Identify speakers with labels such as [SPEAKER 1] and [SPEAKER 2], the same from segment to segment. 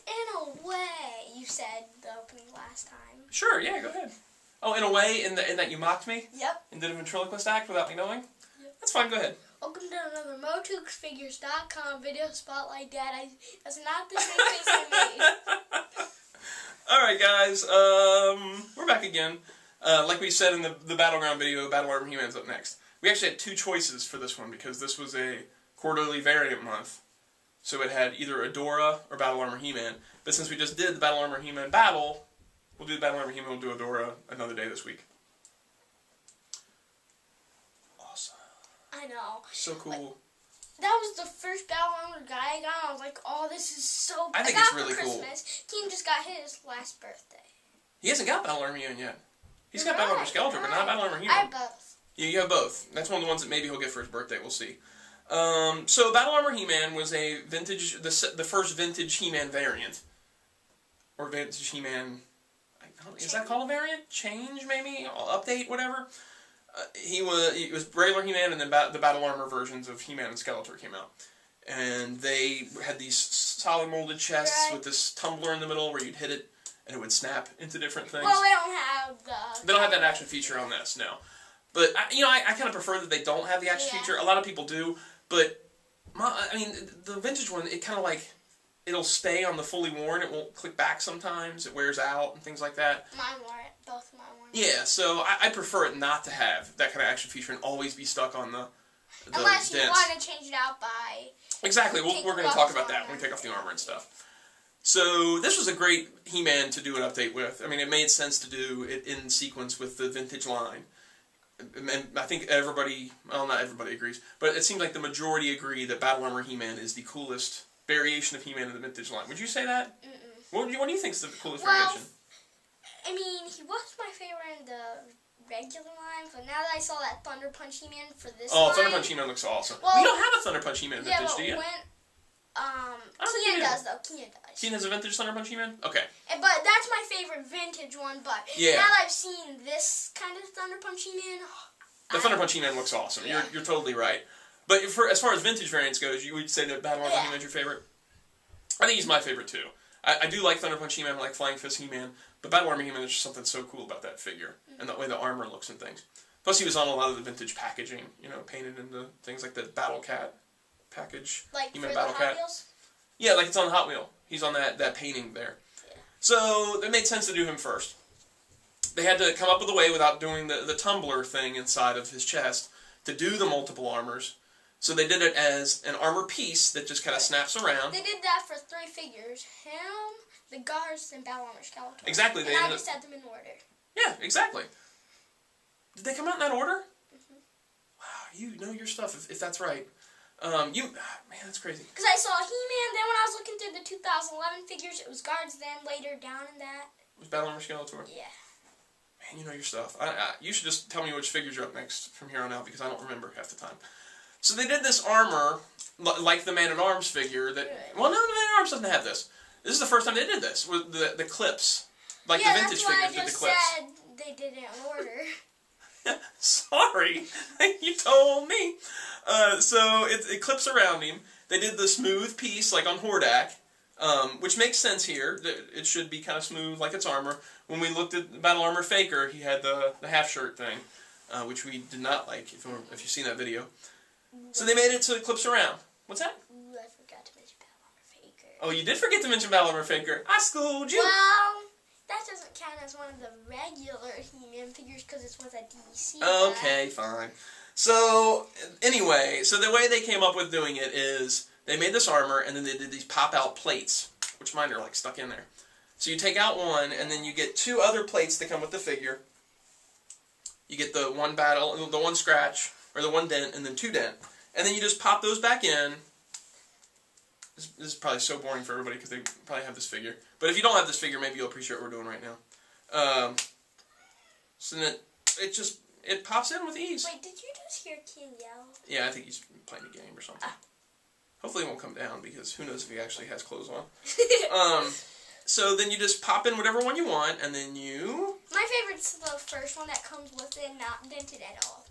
[SPEAKER 1] in a way, you said the opening last time.
[SPEAKER 2] Sure, yeah, go ahead. Oh, in a way, in that you mocked me?
[SPEAKER 1] Yep.
[SPEAKER 2] And did a ventriloquist act without me knowing?
[SPEAKER 1] Yep.
[SPEAKER 2] That's fine, go ahead.
[SPEAKER 1] Welcome to another MOTUfigures.com video spotlight, Dad. That's not the same face I made.
[SPEAKER 2] Alright, guys, we're back again. Like we said in the Battleground video, Battle Armor He-Man's up next. We actually had two choices for this one because this was a quarterly variant month. So it had either Adora or Battle Armor He-Man. But since we just did the Battle Armor He-Man battle, we'll do the Battle Armor He-Man, we'll do Adora another day this week. Awesome.
[SPEAKER 1] I know.
[SPEAKER 2] So cool.
[SPEAKER 1] Like, that was the first Battle Armor guy I got. I was like, oh, this is so...
[SPEAKER 2] I think it's really cool.
[SPEAKER 1] Keem just got his last birthday.
[SPEAKER 2] He hasn't got Battle Armor He-Man yet. He's got Battle Armor Skeletor, but not Battle Armor He-Man.
[SPEAKER 1] I have both.
[SPEAKER 2] Yeah, you have both. That's one of the ones that maybe he'll get for his birthday. We'll see. So Battle Armor He-Man was a vintage, the first vintage He-Man variant, or vintage He-Man. Is that called a variant? Change, maybe? Update, whatever. He was regular He-Man, and then the Battle Armor versions of He-Man and Skeletor came out, and they had these solid molded chests with this tumbler in the middle where you'd hit it and it would snap into different things.
[SPEAKER 1] Well, they don't have the...
[SPEAKER 2] They don't have that action feature on this, no. But I kind of prefer that they don't have the action feature. A lot of people do. But, the vintage one, it kind of like, it'll stay on the fully worn. It won't click back sometimes. It wears out and things like that.
[SPEAKER 1] Mine wore it. Both of mine wore it.
[SPEAKER 2] Yeah, so I prefer it not to have that kind of action feature and always be stuck on the
[SPEAKER 1] Unless you
[SPEAKER 2] dents.
[SPEAKER 1] want to change it out by...
[SPEAKER 2] Exactly. We're going to talk about that when we take off the armor and stuff. So, this was a great He-Man to do an update with. I mean, it made sense to do it in sequence with the vintage line. And I think everybody, well, not everybody agrees, but it seems like the majority agree that Battle Armor He-Man is the coolest variation of He-Man in the vintage line. Would you say that? What do you think is the coolest variation?
[SPEAKER 1] I mean, he was my favorite in the regular line, but now that I saw that Thunder Punch He-Man for this line...
[SPEAKER 2] Thunder Punch He-Man looks awesome.
[SPEAKER 1] Well,
[SPEAKER 2] you don't have a Thunder Punch He-Man vintage, do you?
[SPEAKER 1] Kean does, though. Kean does.
[SPEAKER 2] Kean has a vintage Thunder Punch He-Man? Okay.
[SPEAKER 1] But that's my favorite vintage one, but now that I've seen this kind of Thunder Punch He-Man...
[SPEAKER 2] The Thunder Punch He-Man looks awesome. Yeah. You're totally right. But as far as vintage variants goes, you would say that Battle Armor He-Man's your favorite? I think he's my favorite, too. I do like Thunder Punch He-Man, I like Flying Fist He-Man, but Battle Armor He-Man is just something so cool about that figure, and the way the armor looks and things. Plus, he was on a lot of the vintage packaging, painted into things like the Battle Cat package.
[SPEAKER 1] Like
[SPEAKER 2] He-Man
[SPEAKER 1] for
[SPEAKER 2] Battle
[SPEAKER 1] the
[SPEAKER 2] Cat.
[SPEAKER 1] Hot Wheels?
[SPEAKER 2] Yeah, like it's on Hot Wheel. He's on that painting there. Yeah. So, it made sense to do him first. They had to come up with a way without doing the tumbler thing inside of his chest to do the multiple armors. So they did it as an armor piece that just kind of snaps around.
[SPEAKER 1] They did that for 3 figures. Him, the guards, and Battle Armor Skeletor.
[SPEAKER 2] Exactly.
[SPEAKER 1] And I just had them in order.
[SPEAKER 2] Yeah, exactly. Did they come out in that order? Wow, you know your stuff if that's right. Man, that's crazy.
[SPEAKER 1] Because I saw He-Man, then when I was looking through the 2011 figures, it was guards, then later down in that.
[SPEAKER 2] It was Battle Armor Skeletor?
[SPEAKER 1] Yeah.
[SPEAKER 2] Man, you know your stuff. You should just tell me which figures are up next from here on out because I don't remember half the time. So they did this armor, like the Man-at-Arms figure that... Well, no, the Man-at-Arms doesn't have this. This is the first time they did this, with the clips. Like the vintage figures did the clips.
[SPEAKER 1] Yeah, that's why I just said they did it in order.
[SPEAKER 2] Sorry, you told me. So it clips around him. They did the smooth piece, like on Hordak, which makes sense here. It should be kind of smooth, like its armor. When we looked at Battle Armor Faker, he had the half-shirt thing, which we did not like, if you've seen that video. So they made it so it clips around. What's that?
[SPEAKER 1] Ooh, I forgot to mention Battle Armor Faker.
[SPEAKER 2] Oh, you did forget to mention Battle Armor Faker. I schooled you.
[SPEAKER 1] Well, that doesn't count as one of the regular He-Man figures because it's with a DC.
[SPEAKER 2] Okay, fine. So, anyway, so the way they came up with doing it is they made this armor and then they did these pop-out plates, which mine are like stuck in there. So you take out one and then you get 2 other plates that come with the figure. You get the one scratch, or the 1 dent, and then 2 dent. And then you just pop those back in. This is probably so boring for everybody because they probably have this figure. But if you don't have this figure, maybe you'll appreciate what we're doing right now. So then it pops in with ease.
[SPEAKER 1] Wait, did you just hear King yell?
[SPEAKER 2] Yeah, I think he's playing a game or something. Hopefully it won't come down because who knows if he actually has clothes on. So then you just pop in whatever one you want, and then you...
[SPEAKER 1] My favorite's the first one that comes with it, not dented at all.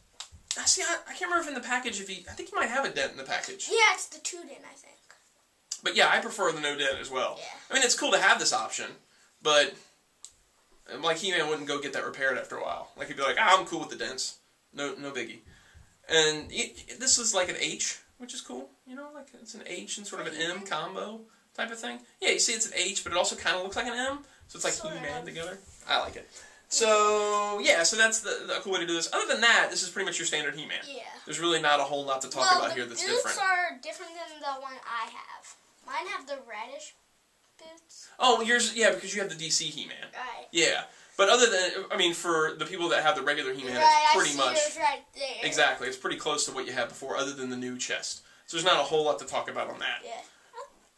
[SPEAKER 2] See, I can't remember if in the package, I think he might have a dent in the package.
[SPEAKER 1] Yeah, it's the 2 dent, I think.
[SPEAKER 2] But yeah, I prefer the no dent as well.
[SPEAKER 1] Yeah.
[SPEAKER 2] I mean, it's cool to have this option, but like He-Man wouldn't go get that repaired after a while. Like he'd be like, I'm cool with the dents, no biggie. And this is like an H, which is cool. You know, like it's an H and sort of an M combo type of thing. Yeah, you see, it's an H, but it also kind of looks like an M, so it's like He-Man together. I like it. So yeah, so that's the cool way to do this. Other than that, this is pretty much your standard He-Man.
[SPEAKER 1] Yeah.
[SPEAKER 2] There's really not a whole lot to talk about here that's different.
[SPEAKER 1] The boots are different than the one I have. Mine have the reddish boots.
[SPEAKER 2] Oh, yours, yeah, because you have the DC He-Man.
[SPEAKER 1] Right.
[SPEAKER 2] Yeah. But other than, I mean, for the people that have the regular He-Man,
[SPEAKER 1] right,
[SPEAKER 2] it's pretty much...
[SPEAKER 1] Yours right there.
[SPEAKER 2] Exactly. It's pretty close to what you had before, other than the new chest. So there's not a whole lot to talk about on that.
[SPEAKER 1] Yeah.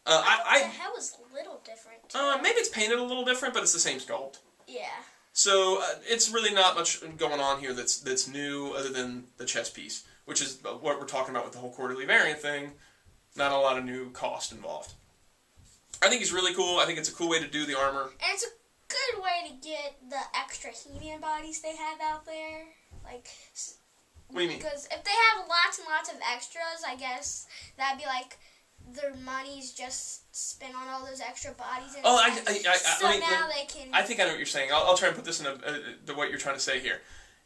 [SPEAKER 2] The
[SPEAKER 1] head was a little different.
[SPEAKER 2] Maybe it's painted a little different, but it's the same sculpt.
[SPEAKER 1] Yeah.
[SPEAKER 2] So it's really not much going on here that's new, other than the chest piece, which is what we're talking about with the whole quarterly variant thing. Not a lot of new cost involved. I think he's really cool. I think it's a cool way to do the armor.
[SPEAKER 1] And it's a good way to get the extra He-Man bodies they have out there. Like,
[SPEAKER 2] what do you mean?
[SPEAKER 1] Because if they have lots and lots of extras, I guess that'd be like their money's just spent on all those extra bodies. And they can.
[SPEAKER 2] I think I know what you're saying. I'll try and put this in what you're trying to say here.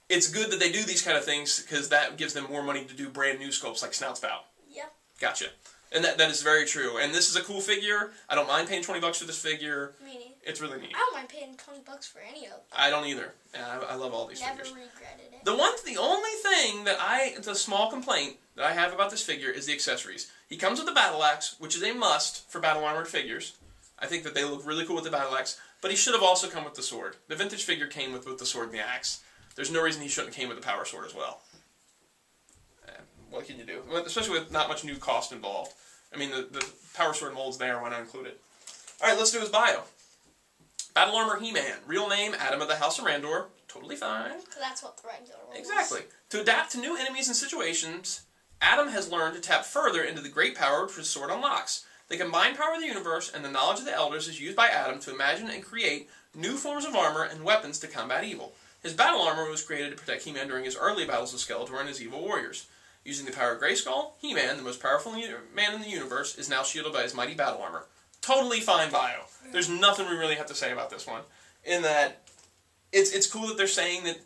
[SPEAKER 2] It's good that they do these kind of things because that gives them more money to do brand new sculpts like Snout Spout.
[SPEAKER 1] Yep.
[SPEAKER 2] Gotcha. And that is very true. And this is a cool figure. I don't mind paying $20 for this figure.
[SPEAKER 1] Me neither.
[SPEAKER 2] It's really neat.
[SPEAKER 1] I don't mind paying $20 for any of them.
[SPEAKER 2] I don't either. Yeah, I love all these figures.
[SPEAKER 1] Never regretted it.
[SPEAKER 2] The only thing it's a small complaint that I have about this figure is the accessories. He comes with the battle axe, which is a must for battle armored figures. I think that they look really cool with the battle axe, but he should have also come with the sword. The vintage figure came with the sword and the axe. There's no reason he shouldn't have came with the power sword as well. What can you do? Especially with not much new cost involved. I mean, the power sword mold's there, why not include it? Alright, let's do his bio. Battle Armor He-Man. Real name, Adam of the House of Randor. Totally fine.
[SPEAKER 1] That's what the regular one
[SPEAKER 2] Exactly. To adapt to new enemies and situations, Adam has learned to tap further into the great power which his sword unlocks. The combined power of the universe and the knowledge of the elders is used by Adam to imagine and create new forms of armor and weapons to combat evil. His battle armor was created to protect He-Man during his early battles with Skeletor and his evil warriors. Using the power of Grayskull, He-Man, the most powerful man in the universe, is now shielded by his mighty battle armor. Totally fine bio. There's nothing we really have to say about this one. In that, it's cool that they're saying that,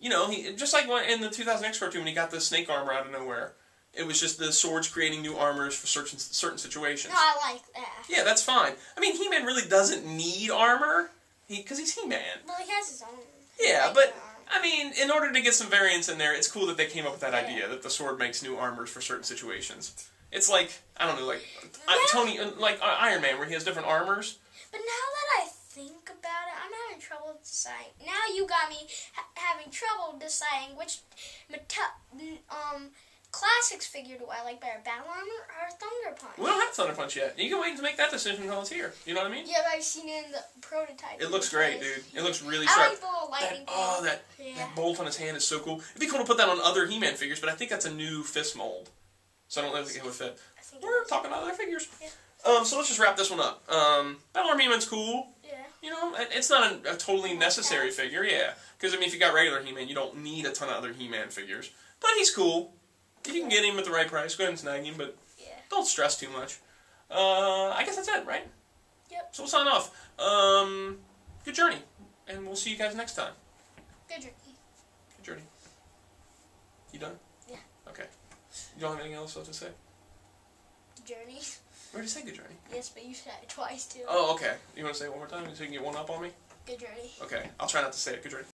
[SPEAKER 2] you know, just like in the 2000X cartoon when he got the snake armor out of nowhere. It was just the swords creating new armors for certain situations.
[SPEAKER 1] No, I like that.
[SPEAKER 2] Yeah, that's fine. I mean, He-Man really doesn't need armor, because he's He-Man.
[SPEAKER 1] Well, he has his own.
[SPEAKER 2] Yeah, but... I mean, in order to get some variance in there, it's cool that they came up with that idea, that the sword makes new armors for certain situations. It's like, I don't know, like Iron Man, where he has different armors.
[SPEAKER 1] But now that I think about it, I'm having trouble deciding. Now you got me having trouble deciding which Classics figure do I like better, Battle Armor or Thunder Punch?
[SPEAKER 2] We don't have Thunder Punch yet. You can wait to make that decision until it's here. You know what I mean?
[SPEAKER 1] Yeah, but I've seen it in the prototype.
[SPEAKER 2] It looks great, dude. It looks really
[SPEAKER 1] I
[SPEAKER 2] sharp.
[SPEAKER 1] like the little lightning
[SPEAKER 2] That bolt on his hand is so cool. It'd be cool to put that on other He-Man figures, but I think that's a new fist mold. So I don't know if it would fit. We're talking about other figures.
[SPEAKER 1] Yeah.
[SPEAKER 2] So let's just wrap this one up. Battle Armor He-Man's cool.
[SPEAKER 1] Yeah.
[SPEAKER 2] You know, it's not a totally necessary figure, yeah. Because, I mean, if you got regular He-Man, you don't need a ton of other He-Man figures. But he's cool. If you can get him at the right price, go ahead and snag him, but don't stress too much. I guess that's it, right?
[SPEAKER 1] Yep.
[SPEAKER 2] So we'll sign off. Good journey, and we'll see you guys next time.
[SPEAKER 1] Good journey.
[SPEAKER 2] Good journey. You done?
[SPEAKER 1] Yeah.
[SPEAKER 2] Okay. You don't have anything else to say?
[SPEAKER 1] Journey.
[SPEAKER 2] We already said good journey.
[SPEAKER 1] Yes, but you said it twice, too.
[SPEAKER 2] Oh, okay. You want to say it one more time so you can get one up on me?
[SPEAKER 1] Good journey.
[SPEAKER 2] Okay. I'll try not to say it. Good journey.